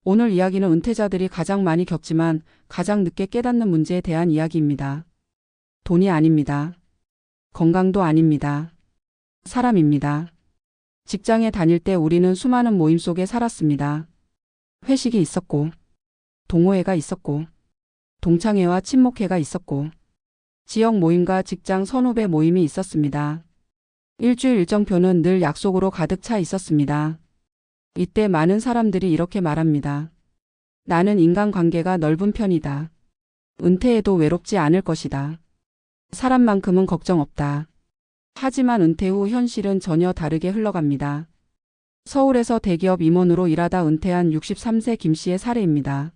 오늘 이야기는 은퇴자들이 가장 많이 겪지만 가장 늦게 깨닫는 문제에 대한 이야기입니다. 돈이 아닙니다. 건강도 아닙니다. 사람입니다. 직장에 다닐 때 우리는 수많은 모임 속에 살았습니다. 회식이 있었고, 동호회가 있었고, 동창회와 친목회가 있었고, 지역 모임과 직장 선후배 모임이 있었습니다. 일주일 일정표는 늘 약속으로 가득 차 있었습니다. 이때 많은 사람들이 이렇게 말합니다. 나는 인간관계가 넓은 편이다. 은퇴해도 외롭지 않을 것이다. 사람만큼은 걱정 없다. 하지만 은퇴 후 현실은 전혀 다르게 흘러갑니다. 서울에서 대기업 임원으로 일하다 은퇴한 63세 김 씨의 사례입니다.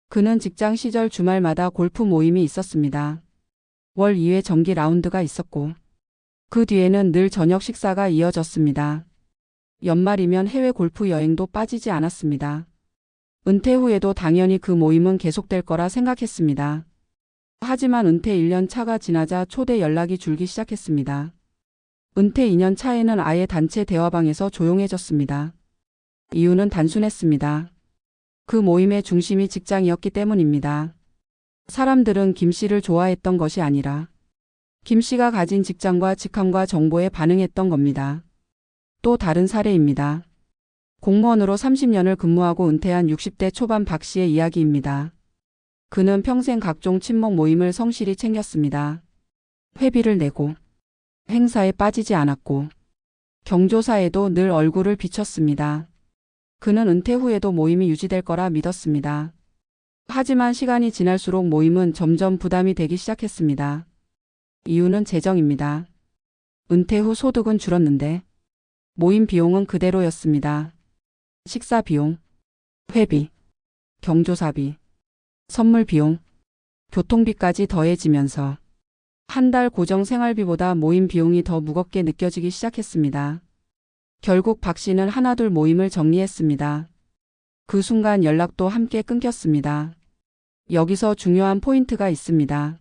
그는 직장 시절 주말마다 골프 모임이 있었습니다. 월 2회 정기 라운드가 있었고, 그 뒤에는 늘 저녁 식사가 이어졌습니다. 연말이면 해외 골프 여행도 빠지지 않았습니다. 은퇴 후에도 당연히 그 모임은 계속될 거라 생각했습니다. 하지만 은퇴 1년 차가 지나자 초대 연락이 줄기 시작했습니다. 은퇴 2년 차에는 아예 단체 대화방에서 조용해졌습니다. 이유는 단순했습니다. 그 모임의 중심이 직장이었기 때문입니다. 사람들은 김 씨를 좋아했던 것이 아니라 김 씨가 가진 직장과 직함과 정보에 반응했던 겁니다. 또 다른 사례입니다. 공무원으로 30년을 근무하고 은퇴한 60대 초반 박 씨의 이야기입니다. 그는 평생 각종 친목 모임을 성실히 챙겼습니다. 회비를 내고 행사에 빠지지 않았고 경조사에도 늘 얼굴을 비췄습니다. 그는 은퇴 후에도 모임이 유지될 거라 믿었습니다. 하지만 시간이 지날수록 모임은 점점 부담이 되기 시작했습니다. 이유는 재정입니다. 은퇴 후 소득은 줄었는데 모임 비용은 그대로였습니다. 식사 비용, 회비, 경조사비, 선물 비용, 교통비까지 더해지면서 한 달 고정 생활비보다 모임 비용이 더 무겁게 느껴지기 시작했습니다. 결국 박 씨는 하나둘 모임을 정리했습니다. 그 순간 연락도 함께 끊겼습니다. 여기서 중요한 포인트가 있습니다.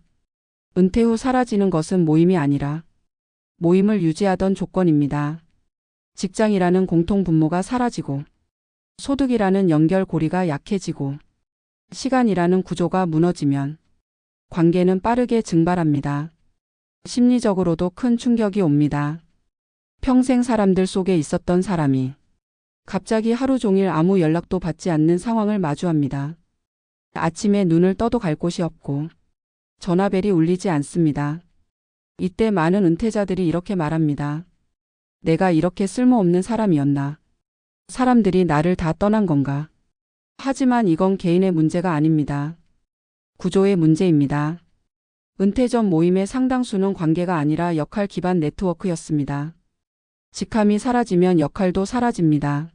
은퇴 후 사라지는 것은 모임이 아니라 모임을 유지하던 조건입니다. 직장이라는 공통분모가 사라지고 소득이라는 연결고리가 약해지고 시간이라는 구조가 무너지면 관계는 빠르게 증발합니다. 심리적으로도 큰 충격이 옵니다. 평생 사람들 속에 있었던 사람이 갑자기 하루 종일 아무 연락도 받지 않는 상황을 마주합니다. 아침에 눈을 떠도 갈 곳이 없고 전화벨이 울리지 않습니다. 이때 많은 은퇴자들이 이렇게 말합니다. 내가 이렇게 쓸모없는 사람이었나? 사람들이 나를 다 떠난 건가? 하지만 이건 개인의 문제가 아닙니다. 구조의 문제입니다. 은퇴 전 모임의 상당수는 관계가 아니라 역할 기반 네트워크였습니다. 직함이 사라지면 역할도 사라집니다.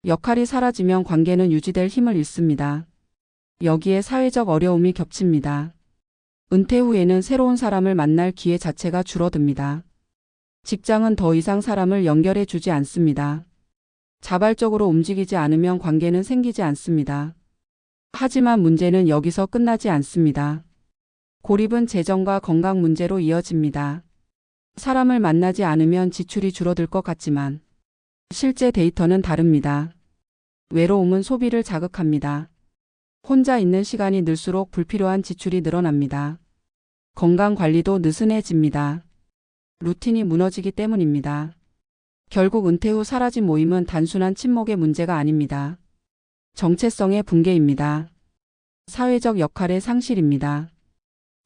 역할이 사라지면 관계는 유지될 힘을 잃습니다. 여기에 사회적 어려움이 겹칩니다. 은퇴 후에는 새로운 사람을 만날 기회 자체가 줄어듭니다. 직장은 더 이상 사람을 연결해 주지 않습니다. 자발적으로 움직이지 않으면 관계는 생기지 않습니다. 하지만 문제는 여기서 끝나지 않습니다. 고립은 재정과 건강 문제로 이어집니다. 사람을 만나지 않으면 지출이 줄어들 것 같지만 실제 데이터는 다릅니다. 외로움은 소비를 자극합니다. 혼자 있는 시간이 늘수록 불필요한 지출이 늘어납니다. 건강 관리도 느슨해집니다. 루틴이 무너지기 때문입니다. 결국 은퇴 후 사라진 모임은 단순한 친목의 문제가 아닙니다. 정체성의 붕괴입니다. 사회적 역할의 상실입니다.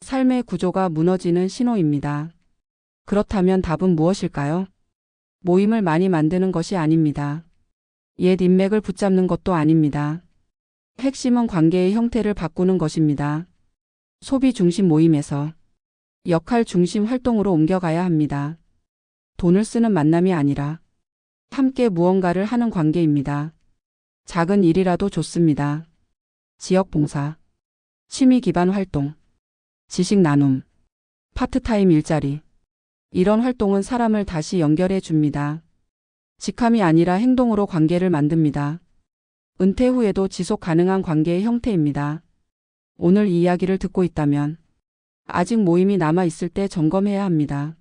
삶의 구조가 무너지는 신호입니다. 그렇다면 답은 무엇일까요? 모임을 많이 만드는 것이 아닙니다. 옛 인맥을 붙잡는 것도 아닙니다. 핵심은 관계의 형태를 바꾸는 것입니다. 소비 중심 모임에서 역할 중심 활동으로 옮겨가야 합니다. 돈을 쓰는 만남이 아니라 함께 무언가를 하는 관계입니다. 작은 일이라도 좋습니다. 지역 봉사, 취미 기반 활동, 지식 나눔, 파트타임 일자리. 이런 활동은 사람을 다시 연결해 줍니다. 직함이 아니라 행동으로 관계를 만듭니다. 은퇴 후에도 지속 가능한 관계의 형태입니다. 오늘 이 이야기를 듣고 있다면 아직 모임이 남아 있을 때 점검해야 합니다.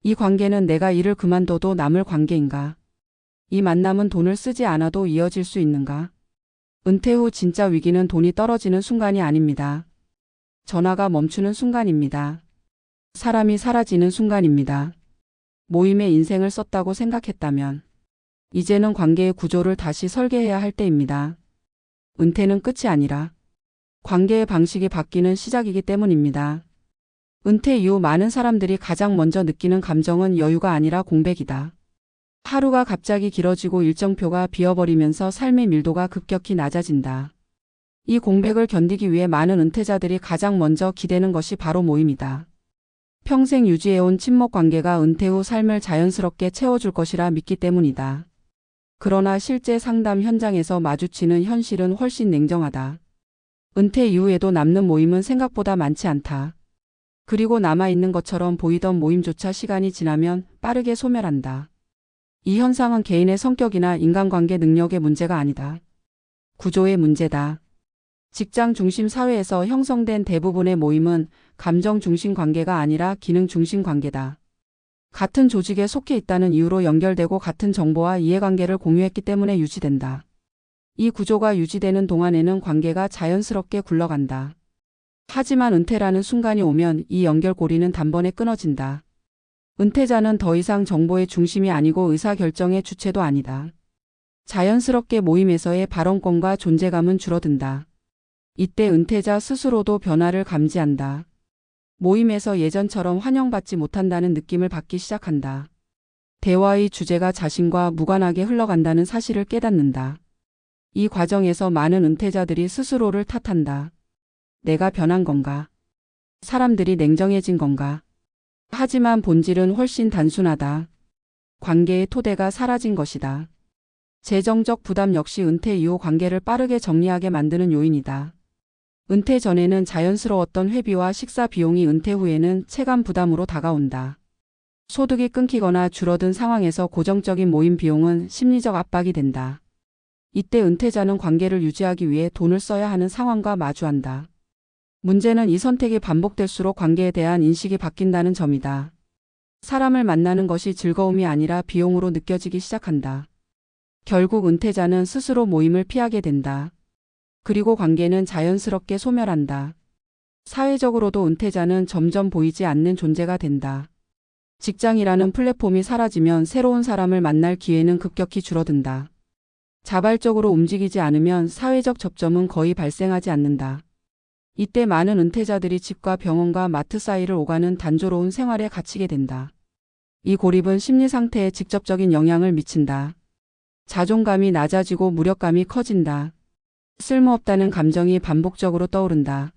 이 관계는 내가 일을 그만둬도 남을 관계인가? 이 만남은 돈을 쓰지 않아도 이어질 수 있는가? 은퇴 후 진짜 위기는 돈이 떨어지는 순간이 아닙니다. 전화가 멈추는 순간입니다. 사람이 사라지는 순간입니다. 모임에 인생을 썼다고 생각했다면 이제는 관계의 구조를 다시 설계해야 할 때입니다. 은퇴는 끝이 아니라 관계의 방식이 바뀌는 시작이기 때문입니다. 은퇴 이후 많은 사람들이 가장 먼저 느끼는 감정은 여유가 아니라 공백이다. 하루가 갑자기 길어지고 일정표가 비어버리면서 삶의 밀도가 급격히 낮아진다. 이 공백을 견디기 위해 많은 은퇴자들이 가장 먼저 기대는 것이 바로 모임이다. 평생 유지해온 친목 관계가 은퇴 후 삶을 자연스럽게 채워줄 것이라 믿기 때문이다. 그러나 실제 상담 현장에서 마주치는 현실은 훨씬 냉정하다. 은퇴 이후에도 남는 모임은 생각보다 많지 않다. 그리고 남아있는 것처럼 보이던 모임조차 시간이 지나면 빠르게 소멸한다. 이 현상은 개인의 성격이나 인간관계 능력의 문제가 아니다. 구조의 문제다. 직장 중심 사회에서 형성된 대부분의 모임은 감정 중심 관계가 아니라 기능 중심 관계다. 같은 조직에 속해 있다는 이유로 연결되고 같은 정보와 이해관계를 공유했기 때문에 유지된다. 이 구조가 유지되는 동안에는 관계가 자연스럽게 굴러간다. 하지만 은퇴라는 순간이 오면 이 연결고리는 단번에 끊어진다. 은퇴자는 더 이상 정보의 중심이 아니고 의사결정의 주체도 아니다. 자연스럽게 모임에서의 발언권과 존재감은 줄어든다. 이때 은퇴자 스스로도 변화를 감지한다. 모임에서 예전처럼 환영받지 못한다는 느낌을 받기 시작한다. 대화의 주제가 자신과 무관하게 흘러간다는 사실을 깨닫는다. 이 과정에서 많은 은퇴자들이 스스로를 탓한다. 내가 변한 건가? 사람들이 냉정해진 건가? 하지만 본질은 훨씬 단순하다. 관계의 토대가 사라진 것이다. 재정적 부담 역시 은퇴 이후 관계를 빠르게 정리하게 만드는 요인이다. 은퇴 전에는 자연스러웠던 회비와 식사 비용이 은퇴 후에는 체감 부담으로 다가온다. 소득이 끊기거나 줄어든 상황에서 고정적인 모임 비용은 심리적 압박이 된다. 이때 은퇴자는 관계를 유지하기 위해 돈을 써야 하는 상황과 마주한다. 문제는 이 선택이 반복될수록 관계에 대한 인식이 바뀐다는 점이다. 사람을 만나는 것이 즐거움이 아니라 비용으로 느껴지기 시작한다. 결국 은퇴자는 스스로 모임을 피하게 된다. 그리고 관계는 자연스럽게 소멸한다. 사회적으로도 은퇴자는 점점 보이지 않는 존재가 된다. 직장이라는 플랫폼이 사라지면 새로운 사람을 만날 기회는 급격히 줄어든다. 자발적으로 움직이지 않으면 사회적 접점은 거의 발생하지 않는다. 이때 많은 은퇴자들이 집과 병원과 마트 사이를 오가는 단조로운 생활에 갇히게 된다. 이 고립은 심리 상태에 직접적인 영향을 미친다. 자존감이 낮아지고 무력감이 커진다. 쓸모없다는 감정이 반복적으로 떠오른다.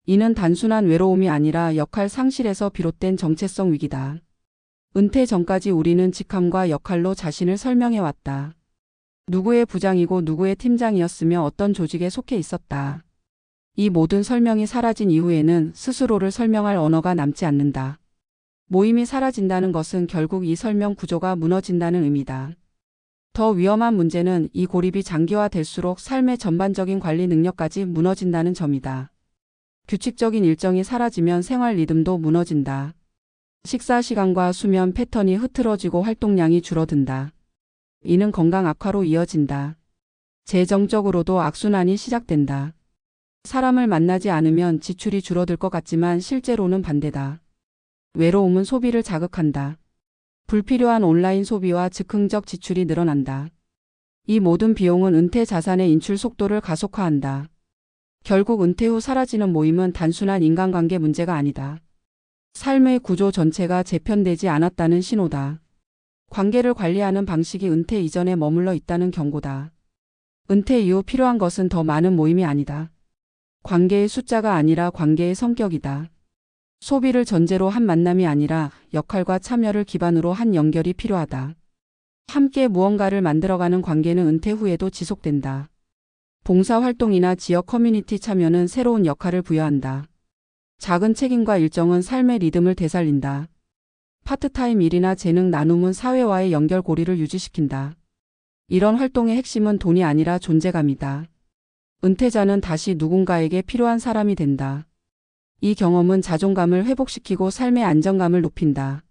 이는 단순한 외로움이 아니라 역할 상실에서 비롯된 정체성 위기다. 은퇴 전까지 우리는 직함과 역할로 자신을 설명해왔다. 누구의 부장이고 누구의 팀장이었으며 어떤 조직에 속해 있었다. 이 모든 설명이 사라진 이후에는 스스로를 설명할 언어가 남지 않는다. 모임이 사라진다는 것은 결국 이 설명 구조가 무너진다는 의미다. 더 위험한 문제는 이 고립이 장기화될수록 삶의 전반적인 관리 능력까지 무너진다는 점이다. 규칙적인 일정이 사라지면 생활 리듬도 무너진다. 식사 시간과 수면 패턴이 흐트러지고 활동량이 줄어든다. 이는 건강 악화로 이어진다. 재정적으로도 악순환이 시작된다. 사람을 만나지 않으면 지출이 줄어들 것 같지만 실제로는 반대다. 외로움은 소비를 자극한다. 불필요한 온라인 소비와 즉흥적 지출이 늘어난다. 이 모든 비용은 은퇴 자산의 인출 속도를 가속화한다. 결국 은퇴 후 사라지는 모임은 단순한 인간관계 문제가 아니다. 삶의 구조 전체가 재편되지 않았다는 신호다. 관계를 관리하는 방식이 은퇴 이전에 머물러 있다는 경고다. 은퇴 이후 필요한 것은 더 많은 모임이 아니다. 관계의 숫자가 아니라 관계의 성격이다. 소비를 전제로 한 만남이 아니라 역할과 참여를 기반으로 한 연결이 필요하다. 함께 무언가를 만들어가는 관계는 은퇴 후에도 지속된다. 봉사활동이나 지역 커뮤니티 참여는 새로운 역할을 부여한다. 작은 책임과 일정은 삶의 리듬을 되살린다. 파트타임 일이나 재능 나눔은 사회와의 연결고리를 유지시킨다. 이런 활동의 핵심은 돈이 아니라 존재감이다. 은퇴자는 다시 누군가에게 필요한 사람이 된다. 이 경험은 자존감을 회복시키고 삶의 안정감을 높인다.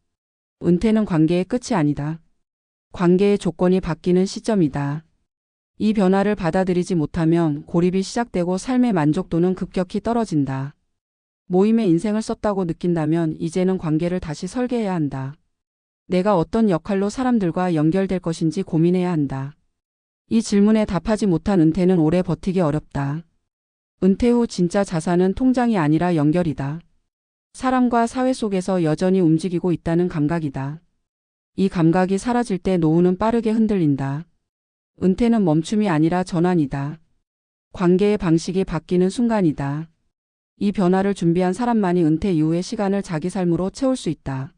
은퇴는 관계의 끝이 아니다. 관계의 조건이 바뀌는 시점이다. 이 변화를 받아들이지 못하면 고립이 시작되고 삶의 만족도는 급격히 떨어진다. 모임에 인생을 썼다고 느낀다면 이제는 관계를 다시 설계해야 한다. 내가 어떤 역할로 사람들과 연결될 것인지 고민해야 한다. 이 질문에 답하지 못한 은퇴는 오래 버티기 어렵다. 은퇴 후 진짜 자산은 통장이 아니라 연결이다. 사람과 사회 속에서 여전히 움직이고 있다는 감각이다. 이 감각이 사라질 때 노후는 빠르게 흔들린다. 은퇴는 멈춤이 아니라 전환이다. 관계의 방식이 바뀌는 순간이다. 이 변화를 준비한 사람만이 은퇴 이후의 시간을 자기 삶으로 채울 수 있다.